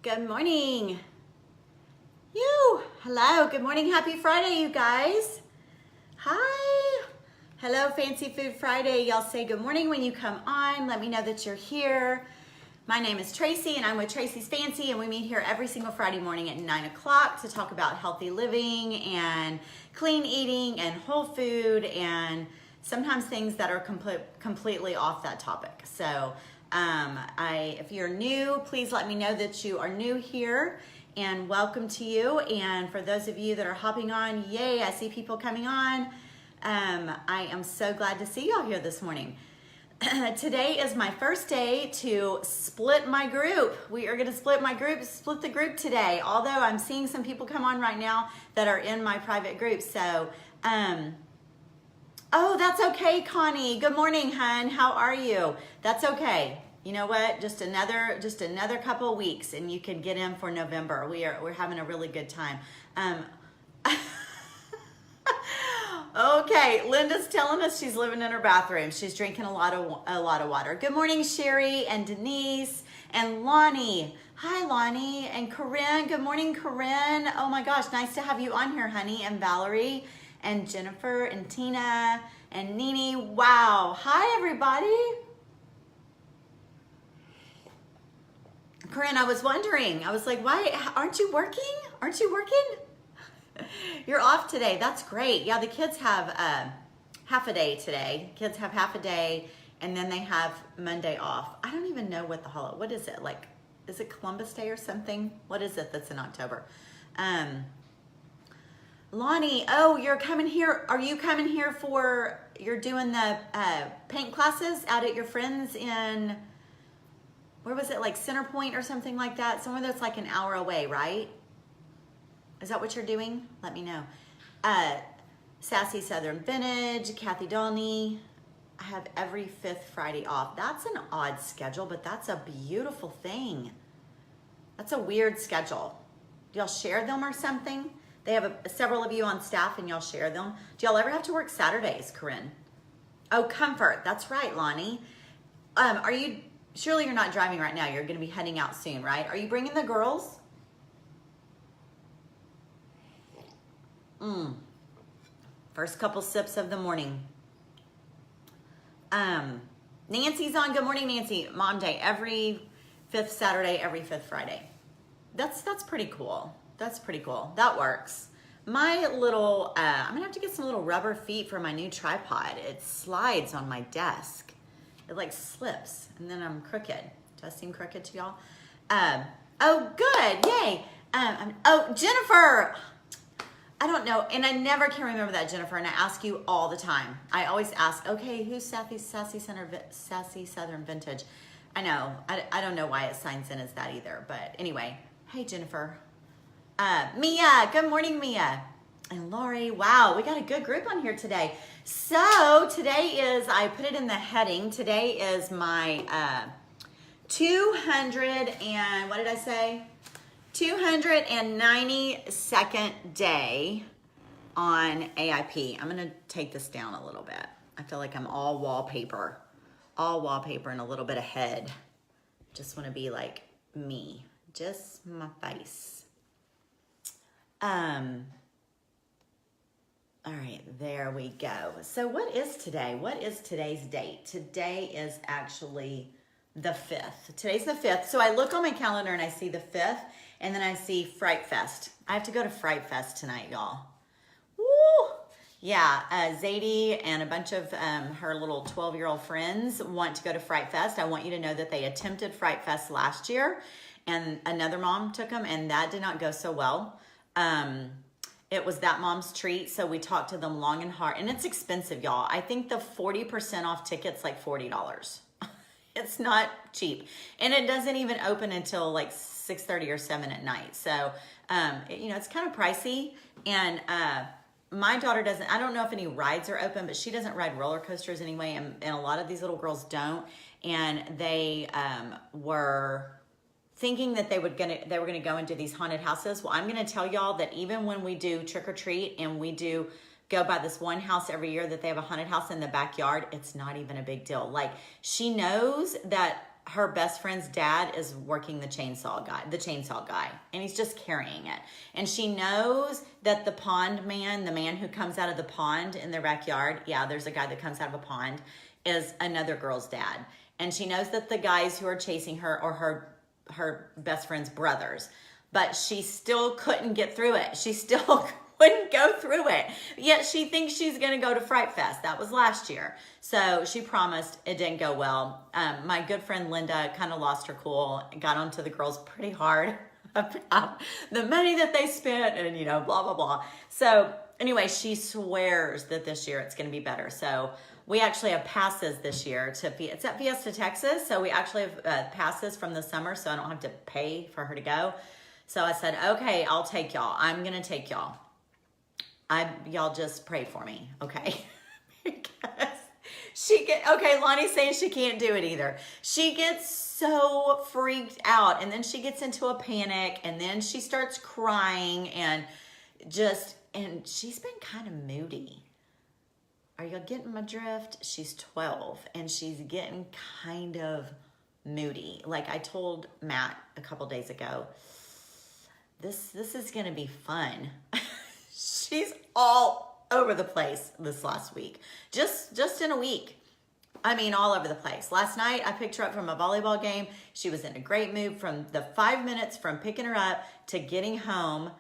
Good morning. Hello. Good morning. Happy Friday, you guys. Hi. Hello, Fancy Food Friday. Y'all say good morning when you come on. Let me know that you're here. My name is Tracy and I'm with Tracy's Fancy, and we meet here every single Friday morning at 9 o'clock to talk about healthy living and clean eating and whole food and sometimes things that are completely off that topic. So if you're new, please let me know that you are new here, and welcome to you. And for those of you that are hopping on, yay, I see people coming on. I am so glad to see y'all here this morning. Today is my first day to split my group. We are gonna split the group today. Although I'm seeing some people come on right now that are in my private group. So, oh, that's okay, Connie. Good morning, hun. How are you? That's okay. You know what? Just another couple of weeks, and you can get in for November. We're having a really good time. Okay, Linda's telling us she's living in her bathroom. She's drinking a lot of water. Good morning, Sherry and Denise and Lonnie. Hi, Lonnie and Corinne. Good morning, Corinne. Oh my gosh, nice to have you on here, honey. And Valerie and Jennifer and Tina and Nini. Wow. Hi, everybody. Corinne, I was wondering. I was like, why aren't you working? Aren't you working? You're off today. That's great. Yeah, the kids have half a day today. Kids have half a day, and then they have Monday off. I don't even know what is it? Like, is it Columbus Day or something? What is it that's in October? Lonnie, oh, you're coming here. Are you coming here you're doing the paint classes out at your friends in, where was it, like Center Point or something like that? Somewhere that's like an hour away, right? Is that what you're doing? Let me know. Sassy Southern Vintage, Kathy Dolney. I have every fifth Friday off. That's an odd schedule, but that's a beautiful thing. That's a weird schedule. Do y'all share them or something? They have several of you on staff and y'all share them. Do y'all ever have to work Saturdays, Corinne? Oh, Comfort. That's right, Lonnie. Surely you're not driving right now. You're going to be heading out soon, right? Are you bringing the girls? First couple sips of the morning. Nancy's on. Good morning, Nancy. Mom Day every fifth Saturday, every fifth Friday. That's pretty cool. That's pretty cool. That works. My little, I'm gonna have to get some little rubber feet for my new tripod. It slides on my desk. It like slips, and then I'm crooked. Does I seem crooked to y'all? Oh, good. Yay. Oh, Jennifer. I don't know, and I never can remember that, Jennifer, and I ask you all the time. I always ask, okay, who's Sassy Southern Vintage? I know, I don't know why it signs in as that either, but anyway, hey, Jennifer. Mia, good morning, Mia. And Lori, wow, we got a good group on here today. So today is, I put it in the heading, today is my 292nd day on AIP. I'm gonna take this down a little bit. I feel like I'm all wallpaper and a little bit ahead. Just wanna be like me, just my face. All right, there we go. So what is today? What is today's date? Today is actually the 5th. Today's the 5th. So I look on my calendar and I see the 5th, and then I see Fright Fest. I have to go to Fright Fest tonight, y'all. Woo! Yeah, Zadie and a bunch of her little 12-year-old friends want to go to Fright Fest. I want you to know that they attempted Fright Fest last year, and another mom took them, and that did not go so well. It was that mom's treat, so we talked to them long and hard. And it's expensive, y'all. I think the 40% off ticket's like $40. It's not cheap. And it doesn't even open until like 6:30 or 7 at night. So, it's kind of pricey. And my daughter doesn't, I don't know if any rides are open, but she doesn't ride roller coasters anyway. And a lot of these little girls don't. And they were thinking that they were gonna go into these haunted houses. Well, I'm gonna tell y'all that even when we do trick or treat and we do go by this one house every year that they have a haunted house in the backyard, it's not even a big deal. Like, she knows that her best friend's dad is working the chainsaw guy, and he's just carrying it. And she knows that the pond man, the man who comes out of the pond in their backyard, yeah, there's a guy that comes out of a pond, is another girl's dad. And she knows that the guys who are chasing her are her best friend's brothers. But she still couldn't get through it. She still wouldn't go through it. Yet she thinks she's going to go to Fright Fest. That was last year. So she promised. It didn't go well. My good friend Linda kind of lost her cool and got onto the girls pretty hard about the money that they spent and, you know, blah, blah, blah. So anyway, she swears that this year it's going to be better. So we actually have passes this year it's at Fiesta, Texas. So we actually have passes from the summer, so I don't have to pay for her to go. So I said, okay, I'll take y'all. I'm going to take y'all. Y'all just pray for me, okay? Because okay, Lonnie's saying she can't do it either. She gets so freaked out, and then she gets into a panic, and then she starts crying, and she's been kind of moody. Are you getting my drift? She's 12, and she's getting kind of moody. Like I told Matt a couple days ago, this is going to be fun. She's all over the place this last week. Just in a week. I mean, all over the place. Last night, I picked her up from a volleyball game. She was in a great mood from the 5 minutes from picking her up to getting home.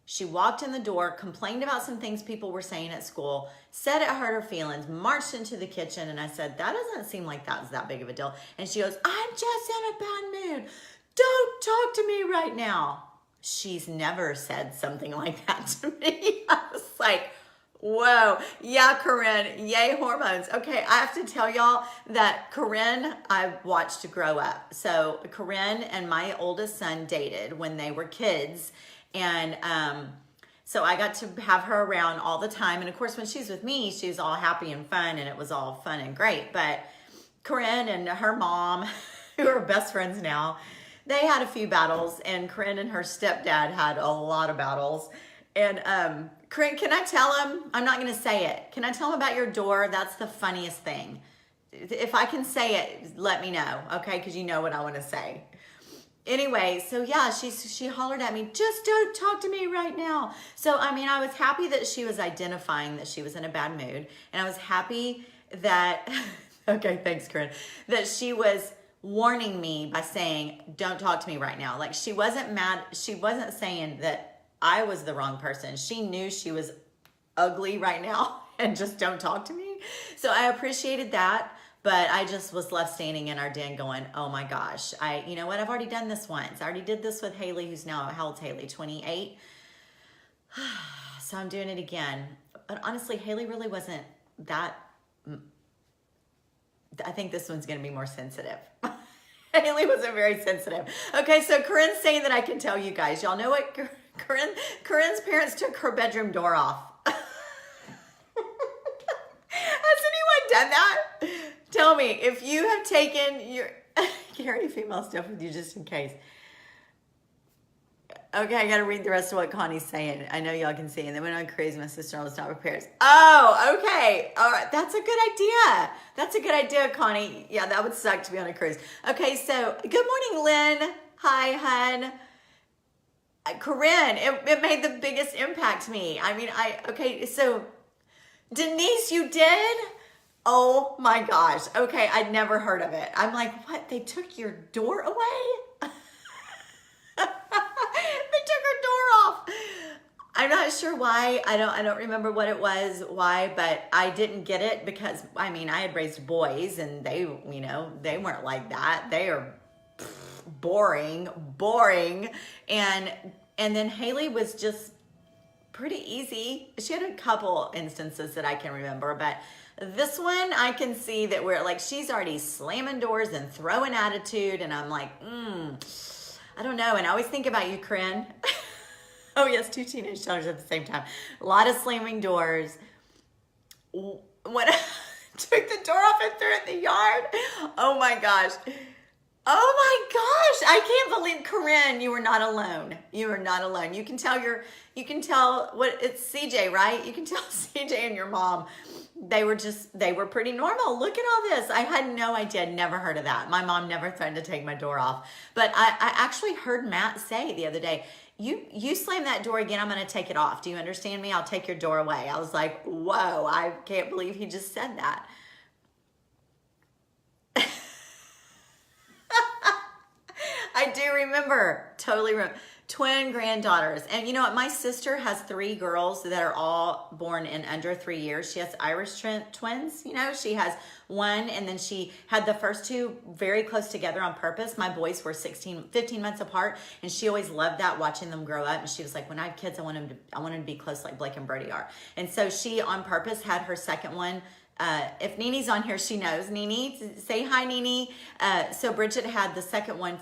She walked in the door, complained about some things people were saying at school, said it hurt her feelings, marched into the kitchen, and I said, that doesn't seem like that was that big of a deal. And she goes, I'm just in a bad mood. Don't talk to me right now. She's never said something like that to me. I was like, whoa. Yeah, Corinne, yay hormones. Okay, I have to tell y'all that Corinne, I watched grow up. So Corinne and my oldest son dated when they were kids. And so I got to have her around all the time. And of course, when she's with me, she's all happy and fun, and it was all fun and great. But Corinne and her mom, who are best friends now, they had a few battles, and Corinne and her stepdad had a lot of battles. And Corinne, can I tell him? I'm not going to say it. Can I tell him about your door? That's the funniest thing. If I can say it, let me know, okay? Because you know what I want to say. Anyway, so yeah, she hollered at me, just don't talk to me right now. So, I mean, I was happy that she was identifying that she was in a bad mood. And I was happy that, okay, thanks, Corinne, that she was warning me by saying, don't talk to me right now. Like, she wasn't mad. She wasn't saying that I was the wrong person. She knew she was ugly right now and just don't talk to me. So I appreciated that. But I just was left standing in our den going, oh my gosh, you know what? I've already done this once. I already did this with Haley, who's now, how old's Haley? 28. So I'm doing it again. But honestly, Haley really wasn't that, I think this one's going to be more sensitive. Haley wasn't very sensitive. Okay, so Corinne's saying that I can tell you guys. Y'all know what? Corinne's parents took her bedroom door off. Has anyone done that? Tell me, if you have taken your carry female stuff with you just in case. Okay, I got to read the rest of what Connie's saying. I know y'all can see. And then went on crazy. My sister-in-law was not prepared. Oh, okay. All right. That's a good idea. That's a good idea, Connie. Yeah, that would suck to be on a cruise. Okay, so good morning, Lynn. Hi, hun. Corinne, it made the biggest impact to me. I mean, okay, so Denise, you did? Oh my gosh. Okay, I'd never heard of it. I'm like, what? They took your door away? They took her door off. I'm not sure why. I don't remember what it was, why, but I didn't get it because, I mean, I had raised boys and they, you know, they weren't like that. They are boring. And then Haley was just pretty easy. She had a couple instances that I can remember, but this one, I can see that we're like, she's already slamming doors and throwing attitude. And I'm like, I don't know. And I always think about you, Corinne. Oh yes, 2 teenage daughters at the same time. A lot of slamming doors. When I took the door off and threw it in the yard, oh my gosh. Oh my gosh, I can't believe, Corinne, you were not alone. You were not alone. You can tell what it's CJ, right? You can tell CJ and your mom. They were pretty normal. Look at all this. I had no idea, never heard of that. My mom never threatened to take my door off. But I actually heard Matt say the other day, you slam that door again, I'm going to take it off. Do you understand me? I'll take your door away. I was like, whoa, I can't believe he just said that. I do remember, totally remember. Twin granddaughters. And you know what? My sister has 3 girls that are all born in under 3 years. She has Irish twins. You know, she has one, and then she had the first 2 very close together on purpose. My boys were 15 months apart, and she always loved that, watching them grow up. And she was like, when I have kids, I want them to be close like Blake and Brody are. And so she on purpose had her second one. If Nini's on here, she knows. Nini, say hi, Nini. So Bridget had the second one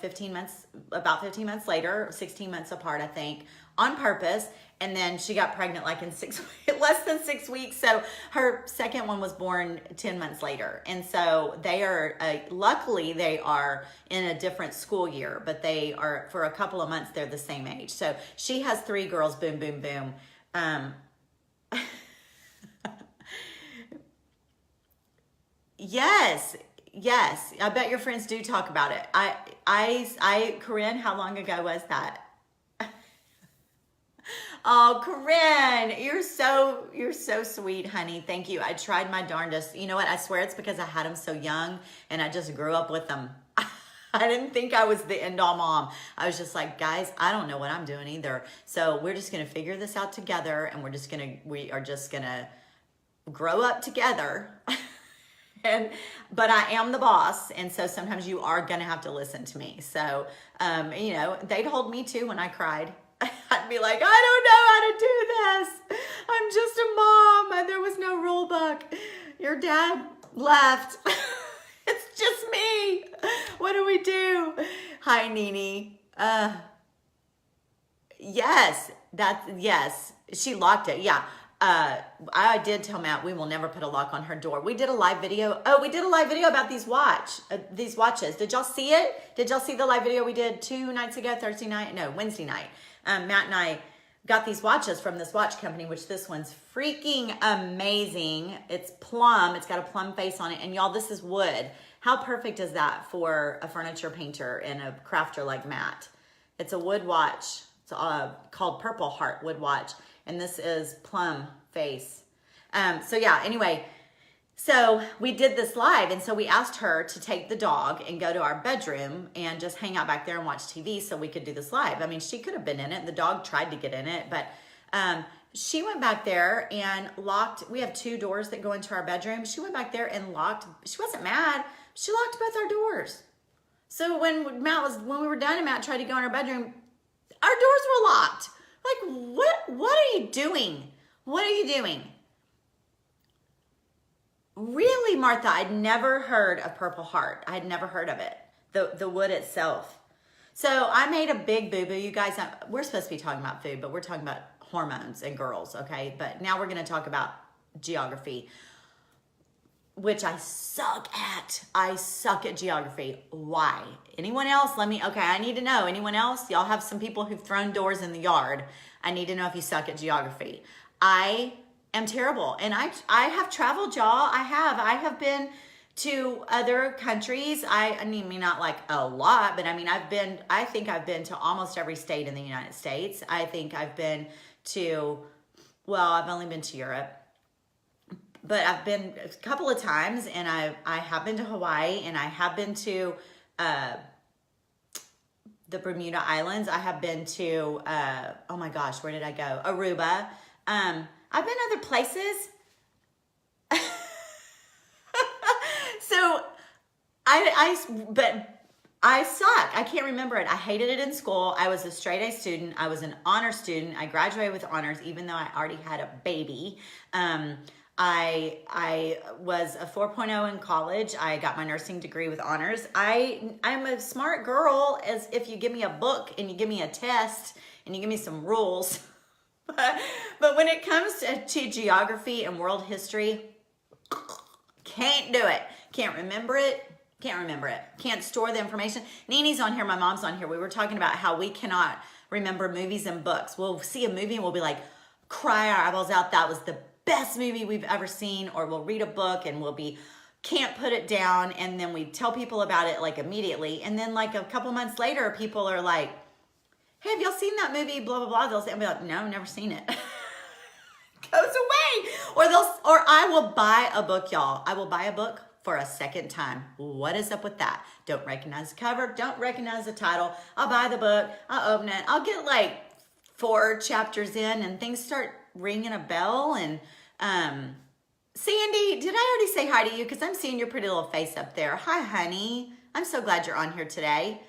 about 15 months later, 16 months apart, I think, on purpose. And then she got pregnant like in less than 6 weeks. So her second one was born 10 months later. And so they are, luckily they are in a different school year, but they are, for a couple of months, they're the same age. So she has 3 girls, boom, boom, boom. Yes, yes. I bet your friends do talk about it. Corinne, how long ago was that? Oh, Corinne, you're so sweet, honey. Thank you. I tried my darndest. You know what? I swear it's because I had them so young and I just grew up with them. I didn't think I was the end-all mom. I was just like, guys, I don't know what I'm doing either. So we're just going to figure this out together, and we are just going to grow up together. But I am the boss, and so sometimes you are gonna have to listen to me. So, you know, they'd hold me too when I cried. I'd be like, I don't know how to do this. I'm just a mom, and there was no rule book. Your dad left. It's just me. What do we do? Hi, Nini. Yes, yes. She locked it. Yeah. I did tell Matt we will never put a lock on her door. We did a live video. Oh, we did a live video about these watches. Did y'all see it? Did y'all see the live video we did 2 nights ago, Wednesday night? Matt and I got these watches from this watch company, which this one's freaking amazing. It's plum. It's got a plum face on it. And y'all, this is wood. How perfect is that for a furniture painter and a crafter like Matt? It's a wood watch. It's called Purple Heart wood watch. And this is plum face. So yeah, anyway, so we did this live. And so we asked her to take the dog and go to our bedroom and just hang out back there and watch TV so we could do this live. I mean, she could have been in it. The dog tried to get in it, but she went back there and locked. We have 2 doors that go into our bedroom. She went back there and locked. She wasn't mad. She locked both our doors. So when we were done and Matt tried to go in our bedroom, our doors were locked. Like, what are you doing? What are you doing? Really, Martha, I'd never heard of Purple Heart. I had never heard of it, the wood itself. So I made a big boo-boo. You guys, we're supposed to be talking about food, but we're talking about hormones and girls, okay? But now we're going to talk about geography, which I suck at. I suck at geography. Why? Anyone else? Okay, I need to know. Anyone else? Y'all have some people who've thrown doors in the yard. I need to know if you suck at geography. I am terrible. And I have traveled, y'all. I have been to other countries. I mean, not like a lot, but I mean, I think I've been to almost every state in the United States. I think I've been to, well, I've only been to Europe. But I've been a couple of times, and I have been to Hawaii, and I have been to the Bermuda Islands. I have been to, oh my gosh, where did I go? Aruba. I've been other places. So but I suck. I can't remember it. I hated it in school. I was a straight A student. I was an honor student. I graduated with honors, even though I already had a baby. I was a 4.0 in college. I got my nursing degree with honors. I'm a smart girl, as if you give me a book and you give me a test and you give me some rules. But when it comes to geography and world history, can't do it. Can't remember it. Can't remember it. Can't store the information. Nini's on here. My mom's on here. We were talking about how we cannot remember movies and books. We'll see a movie and we'll be like, cry our eyeballs out. That was the best movie we've ever seen. Or we'll read a book and we'll be, can't put it down. And then we tell people about it like immediately. And then like a couple months later, people are like, hey, have y'all seen that movie? Blah, blah, blah. They'll say, I'll be like, no, never seen it. Goes away. Or I will buy a book, y'all. I will buy a book for a second time. What is up with that? Don't recognize the cover. Don't recognize the title. I'll buy the book. I'll open it. I'll get like 4 chapters in and things start ringing a bell. And Sandy, did I already say hi to you? Because I'm seeing your pretty little face up there. Hi, honey. I'm so glad you're on here today.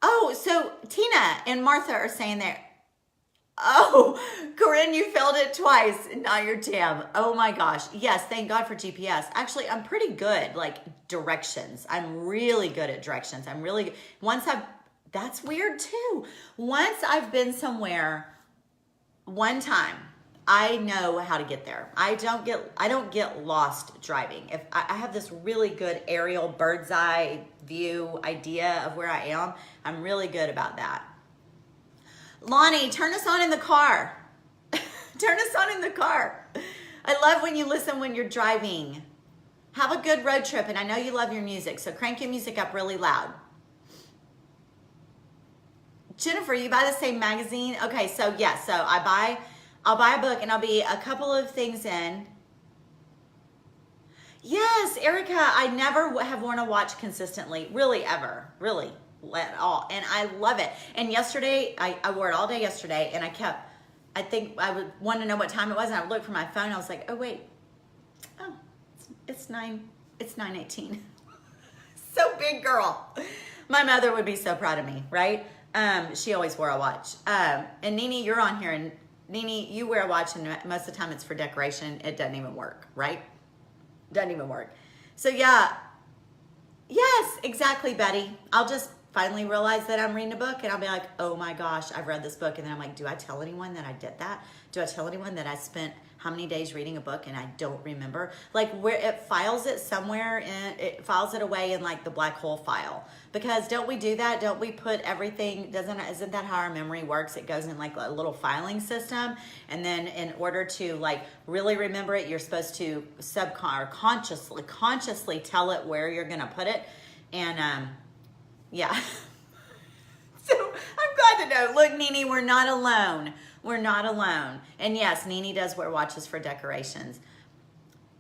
Oh, so Tina and Martha are saying that. Oh, Corinne, you failed it twice. Not your tab. Oh my gosh. Yes, thank God for GPS. Actually, I'm pretty good, like directions. I'm really good at directions. I'm really good. That's weird too. Once I've been somewhere one time, I know how to get there. I don't get lost driving. If I have this really good aerial bird's eye view idea of where I am, I'm really good about that. Lonnie, turn us on in the car. Turn us on in the car. I love when you listen when you're driving. Have a good road trip, and I know you love your music, so crank your music up really loud. Jennifer, you buy the same magazine? Okay, so yeah, so I'll buy a book, and I'll be a couple of things in. Yes, Erica, I never have worn a watch consistently, really ever, really. At all, and I love it. And yesterday I wore it all day yesterday, and I think I would want to know what time it was, and I would look for my phone. I was like, oh wait, it's 9:18. So big girl. My mother would be so proud of me, right? She always wore a watch. And Nini, you're on here, and Nini, you wear a watch, and most of the time it's for decoration. It doesn't even work, right? Doesn't even work. So yeah, yes, exactly, Betty. I'll just finally realize that I'm reading a book, and I'll be like, oh my gosh, I've read this book. And then I'm like, do I tell anyone that I did that? Do I tell anyone that I spent how many days reading a book and I don't remember? Like where it files it somewhere, and it files it away in like the black hole file. Because don't we do that? Don't we put everything, isn't that how our memory works? It goes in like a little filing system. And then in order to like really remember it, you're supposed to consciously tell it where you're gonna put it. And yeah. So I'm glad to know. Look, Nini, we're not alone. We're not alone. And yes, Nini does wear watches for decorations.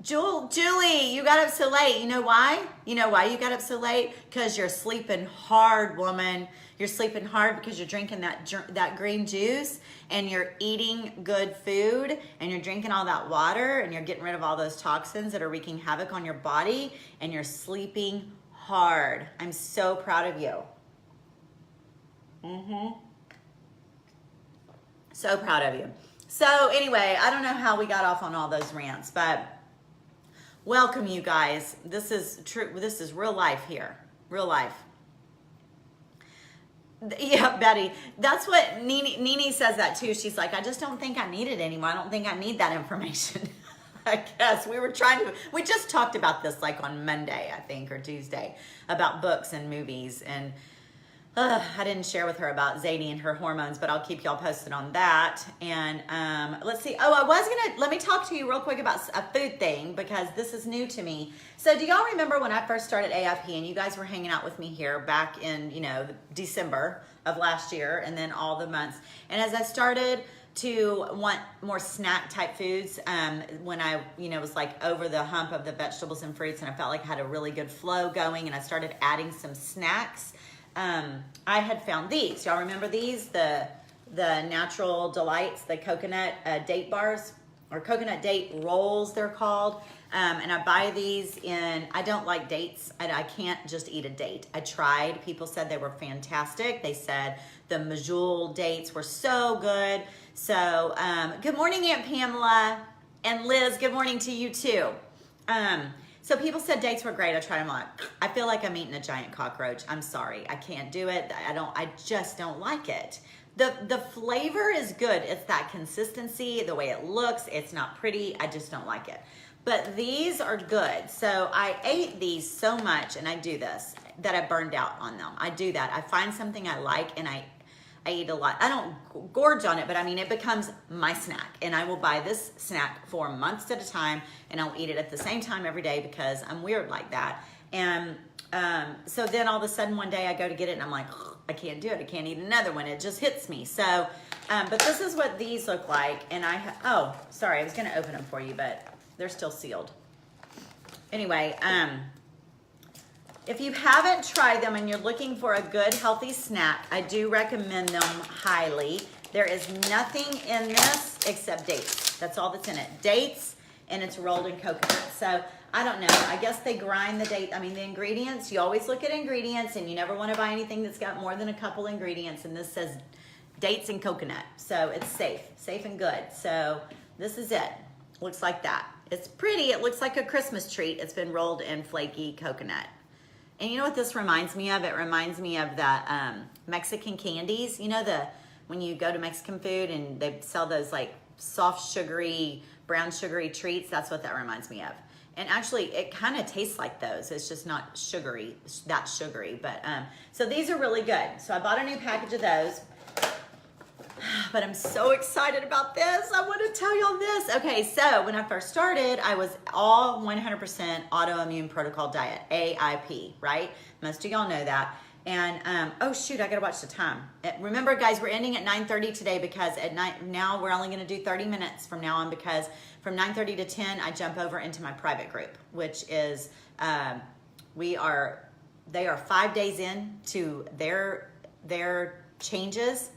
Julie, you got up so late. You know why? You know why you got up so late? Because you're sleeping hard, woman. You're sleeping hard because you're drinking that green juice, and you're eating good food, and you're drinking all that water, and you're getting rid of all those toxins that are wreaking havoc on your body, and you're sleeping hard. I'm so proud of you. So proud of you. So anyway, I don't know how we got off on all those rants, but welcome, you guys. This is true. This is real life here. Real life. Yeah, Betty. That's what Nini says that too. She's like, I just don't think I need it anymore. I don't think I need that information. I guess we just talked about this like on Monday, I think, or Tuesday, about books and movies. And I didn't share with her about Zadie and her hormones, but I'll keep y'all posted on that. And let's see. Oh, let me talk to you real quick about a food thing, because this is new to me. So do y'all remember when I first started AIP and you guys were hanging out with me here back in, December of last year, and then all the months. And as I started to want more snack type foods, when I, was like over the hump of the vegetables and fruits, and I felt like I had a really good flow going, and I started adding some snacks. I had found these. Y'all remember these? The Natural Delights, the coconut date bars, or coconut date rolls, they're called. And I buy these I don't like dates. I can't just eat a date. I tried. People said they were fantastic. They said the Majul dates were so good. So, good morning, Aunt Pamela. And Liz, good morning to you too. So people said dates were great. I tried them on. I feel like I'm eating a giant cockroach. I'm sorry. I can't do it. I just don't like it. The flavor is good. It's that consistency, the way it looks. It's not pretty. I just don't like it. But these are good. So I ate these so much, and I do this, that I burned out on them. I do that. I find something I like, and I eat a lot. I don't gorge on it, but I mean, it becomes my snack. And I will buy this snack for months at a time, and I'll eat it at the same time every day because I'm weird like that. And so then all of a sudden one day I go to get it, and I'm like, I can't do it. I can't eat another one. It just hits me. So, but this is what these look like. And oh, sorry, I was going to open them for you, but they're still sealed. Anyway, if you haven't tried them and you're looking for a good healthy snack, I do recommend them highly. There is nothing in this except dates. That's all that's in it. Dates, and it's rolled in coconut. So I don't know. I guess they grind the date. I mean, the ingredients, you always look at ingredients, and you never want to buy anything that's got more than a couple ingredients. And this says dates and coconut. So it's safe and good. So this is it. Looks like that. It's pretty. It looks like a Christmas treat. It's been rolled in flaky coconut. And you know what this reminds me of? It reminds me of the Mexican candies. You know, when you go to Mexican food and they sell those like soft sugary, brown sugary treats? That's what that reminds me of. And actually, it kind of tastes like those. It's just not sugary, that sugary. But so these are really good. So I bought a new package of those. But I'm so excited about this. I want to tell y'all this. Okay, so when I first started, I was all 100% autoimmune protocol diet, AIP, right? Most of y'all know that. And, oh shoot, I gotta watch the time. Remember guys, we're ending at 9:30 today because at night, now we're only gonna do 30 minutes from now on, because from 9:30 to 10, I jump over into my private group, which is, they are 5 days in to their changes,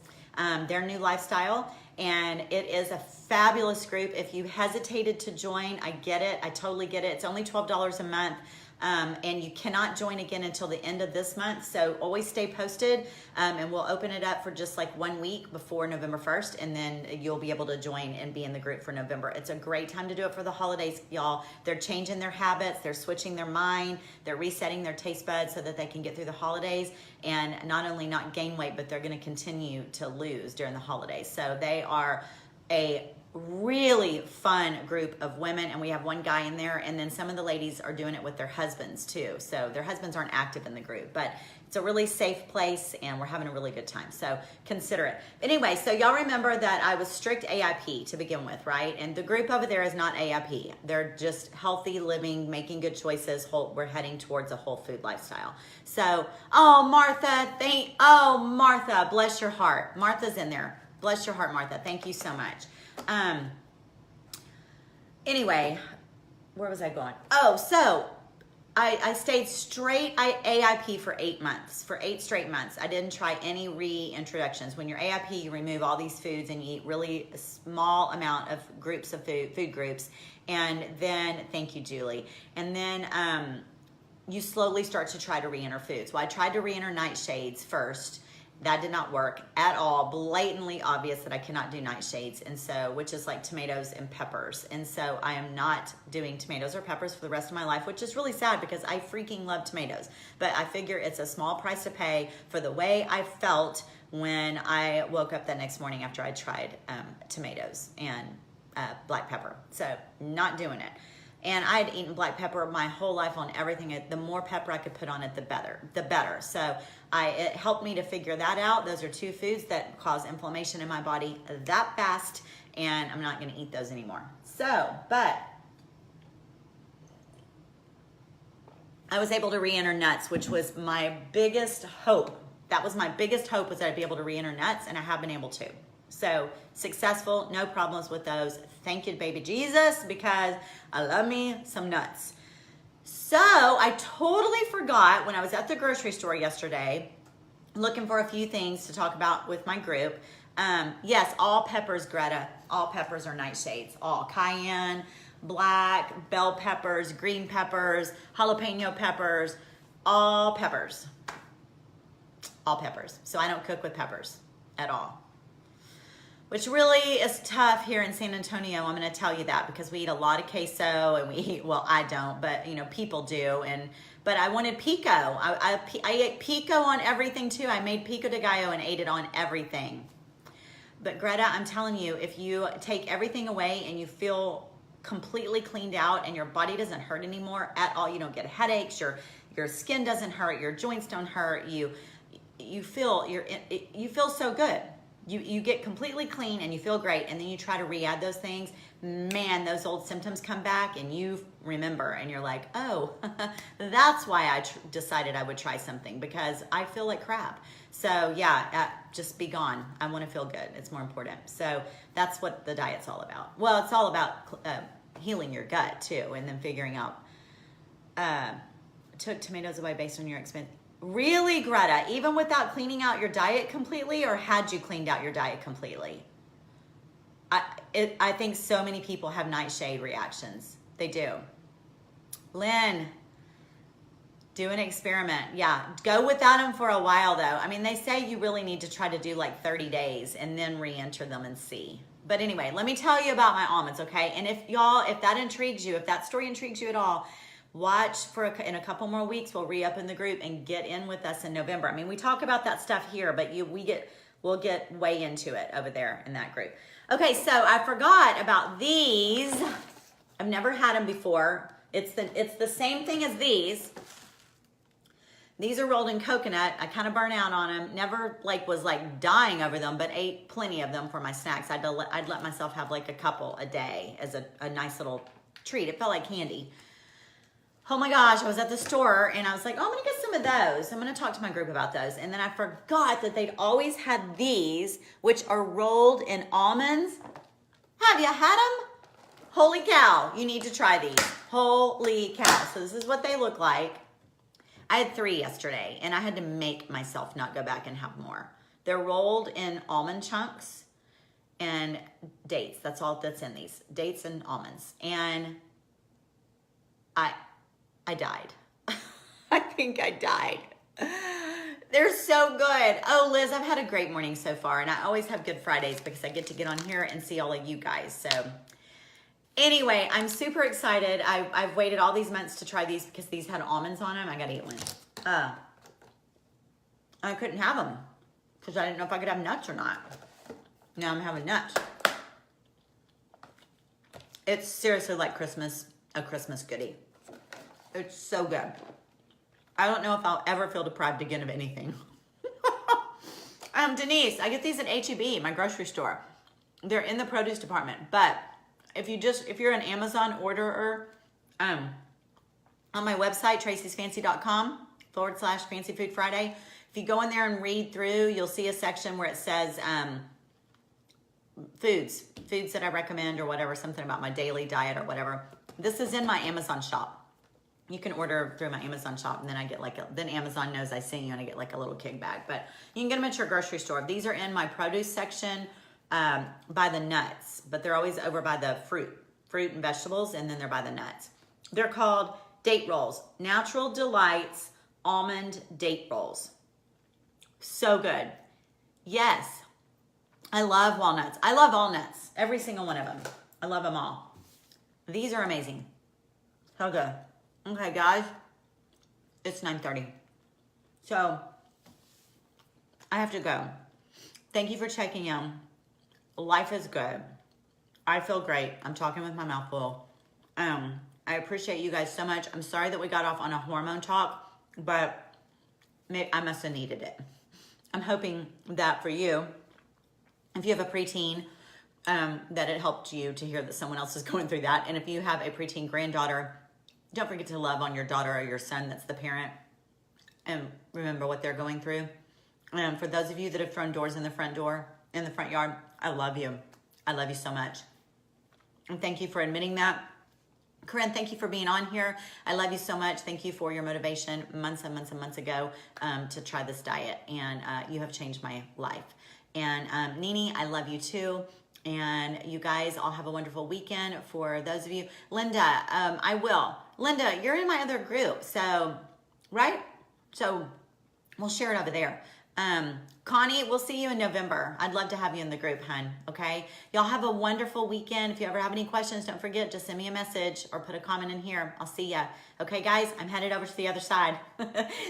their new lifestyle, and it is a fabulous group. If you hesitated to join, I get it. I totally get it. It's only $12 a month. And you cannot join again until the end of this month. So always stay posted, and we'll open it up for just like 1 week before November 1st, and then you'll be able to join and be in the group for November. It's a great time to do it for the holidays, y'all. They're changing their habits, they're switching their mind, they're resetting their taste buds so that they can get through the holidays and not only not gain weight, but they're going to continue to lose during the holidays. So they are a really fun group of women, and we have one guy in there, and then some of the ladies are doing it with their husbands too. So their husbands aren't active in the group, but it's a really safe place, and we're having a really good time. So consider it. Anyway, so y'all remember that I was strict AIP to begin with, right? And the group over there is not AIP. They're just healthy living, making good choices. We're heading towards a whole food lifestyle. So, oh, Martha, bless your heart. Martha's in there. Bless your heart, Martha. Thank you so much. Anyway, where was I going? Oh, so I stayed straight AIP for 8 months, for 8 straight months. I didn't try any reintroductions. When you're AIP, you remove all these foods and you eat really a small amount of groups of food groups. And then, thank you, Julie. And then you slowly start to try to re-enter foods. Well, I tried to re-enter nightshades first. That did not work at all. Blatantly obvious that I cannot do nightshades, and so, which is like tomatoes and peppers. And so I am not doing tomatoes or peppers for the rest of my life, which is really sad because I freaking love tomatoes. But I figure it's a small price to pay for the way I felt when I woke up that next morning after I tried tomatoes and black pepper. So not doing it. And I had eaten black pepper my whole life on everything. The more pepper I could put on it, the better. So it helped me to figure that out. Those are 2 foods that cause inflammation in my body that fast, and I'm not going to eat those anymore. So, but I was able to re-enter nuts, which was my biggest hope. That was my biggest hope, was that I'd be able to re-enter nuts, and I have been able to. So successful, no problems with those. Thank you, baby Jesus, because I love me some nuts. So I totally forgot when I was at the grocery store yesterday, looking for a few things to talk about with my group. Yes, all peppers, Greta, all peppers are nightshades. All cayenne, black, bell peppers, green peppers, jalapeno peppers, all peppers. All peppers. So I don't cook with peppers at all, which really is tough here in San Antonio. I'm going to tell you that because we eat a lot of queso, and we eat, well, I don't, but you know, people do. But I wanted pico. I ate pico on everything too. I made pico de gallo and ate it on everything. But Greta, I'm telling you, if you take everything away and you feel completely cleaned out and your body doesn't hurt anymore at all. You don't get headaches, your skin doesn't hurt, your joints don't hurt, you feel so good. You get completely clean and you feel great, and then you try to re-add those things, man, those old symptoms come back and you remember and you're like, oh, that's why I decided I would try something, because I feel like crap. So yeah, just be gone. I want to feel good. It's more important. So that's what the diet's all about. Well, it's all about healing your gut too, and then figuring out, took tomatoes away based on your expense. Really, Greta, even without cleaning out your diet completely, or had you cleaned out your diet completely? I think so many people have nightshade reactions. They do. Lynn, do an experiment. Yeah, go without them for a while though. I mean, they say you really need to try to do like 30 days and then re-enter them and see. But anyway, let me tell you about my almonds, okay? And if that intrigues you, if that story intrigues you at all, watch in a couple more weeks. We'll re-up the group and get in with us in November. I mean, we talk about that stuff here, but we'll get way into it over there in that group. Okay, so I forgot about these. I've never had them before. It's the same thing as these. These are rolled in coconut. I kind of burn out on them. Never was dying over them, but ate plenty of them for my snacks. I'd let myself have like a couple a day as a nice little treat. It felt like candy. Oh my gosh, I was at the store and I was like, oh, I'm gonna get some of those. I'm gonna talk to my group about those. And then I forgot that they'd always had these, which are rolled in almonds. Have you had them? Holy cow, you need to try these. Holy cow. So this is what they look like. I had 3 yesterday and I had to make myself not go back and have more. They're rolled in almond chunks and dates. That's all that's in these, dates and almonds. And I died. I think I died. They're so good. Oh, Liz, I've had a great morning so far, and I always have good Fridays because I get to get on here and see all of you guys. So anyway, I'm super excited. I've waited all these months to try these because these had almonds on them. I got to eat one. I couldn't have them because I didn't know if I could have nuts or not. Now I'm having nuts. It's seriously like a Christmas goodie. It's so good. I don't know if I'll ever feel deprived again of anything. Denise, I get these at H-E-B, my grocery store. They're in the produce department. But if you're an Amazon orderer, on my website, traceysfancy.com/Fancy Food Friday, if you go in there and read through, you'll see a section where it says foods that I recommend or whatever, something about my daily diet or whatever. This is in my Amazon shop. You can order through my Amazon shop, and then I get then Amazon knows I sent you and I get like a little kickback. But you can get them at your grocery store. These are in my produce section by the nuts, but they're always over by the fruit and vegetables, and then they're by the nuts. They're called date rolls, Natural Delights Almond Date Rolls. So good. Yes, I love walnuts. I love all nuts, every single one of them. I love them all. These are amazing. So good. Okay, guys, it's 9:30. So I have to go. Thank you for checking in. Life is good. I feel great. I'm talking with my mouth full. I appreciate you guys so much. I'm sorry that we got off on a hormone talk, but I must have needed it. I'm hoping that for you, if you have a preteen, that it helped you to hear that someone else is going through that. And if you have a preteen granddaughter, don't forget to love on your daughter or your son that's the parent and remember what they're going through. For those of you that have thrown doors in the front yard, I love you. I love you so much. And thank you for admitting that. Corinne, thank you for being on here. I love you so much. Thank you for your motivation months and months and months ago to try this diet. And you have changed my life. And Nini, I love you too. And you guys all have a wonderful weekend. For those of you, Linda, I will. Linda, you're in my other group, so, right? So we'll share it over there. Connie, we'll see you in November. I'd love to have you in the group, hun, okay? Y'all have a wonderful weekend. If you ever have any questions, don't forget, just send me a message or put a comment in here. I'll see ya. Okay, guys, I'm headed over to the other side.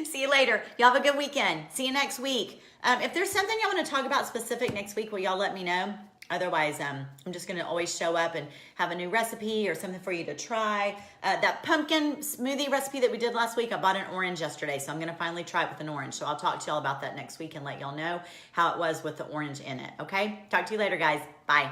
See you later. Y'all have a good weekend. See you next week. If there's something y'all want to talk about specific next week, will y'all let me know? Otherwise, I'm just going to always show up and have a new recipe or something for you to try. That pumpkin smoothie recipe that we did last week, I bought an orange yesterday, so I'm going to finally try it with an orange. So I'll talk to y'all about that next week and let y'all know how it was with the orange in it, okay? Talk to you later, guys. Bye.